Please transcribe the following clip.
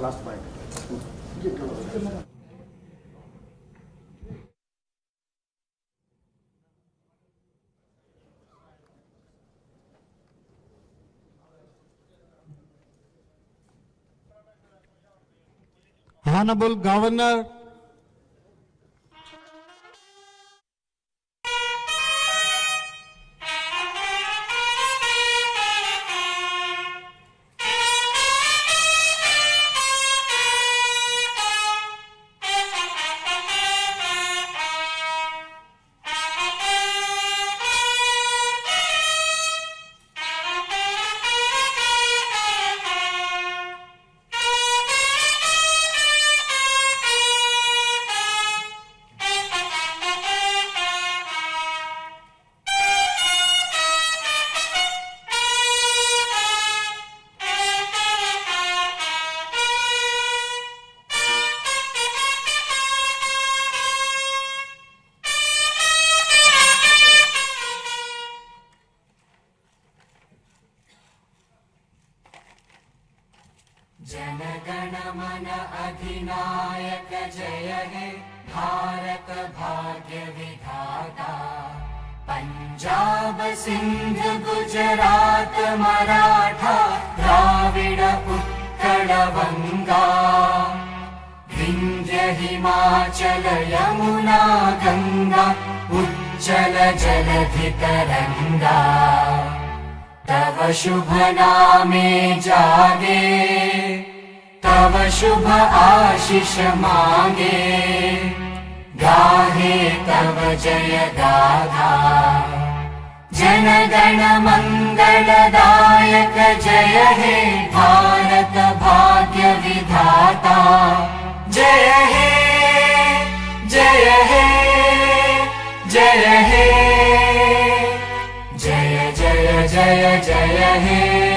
Last point. Honorable Governor, जनगण मन अधिनायक जय हे भारत भाग्य विधाता। पंजाब सिंध गुजरात मराठा द्राविड उत्कल वंगा। विंध्य हिमाचल यमुना गंगा उज्जल जलधि तरंगा। तव शुभ नामे जागे तव शुभ आशीष मांगे। गाहे तव जय गाथा जनगण मंगलदायक जय हे भारत भाग्य विधाता। जय हे जय हे जय हे जय जय जय जय हे।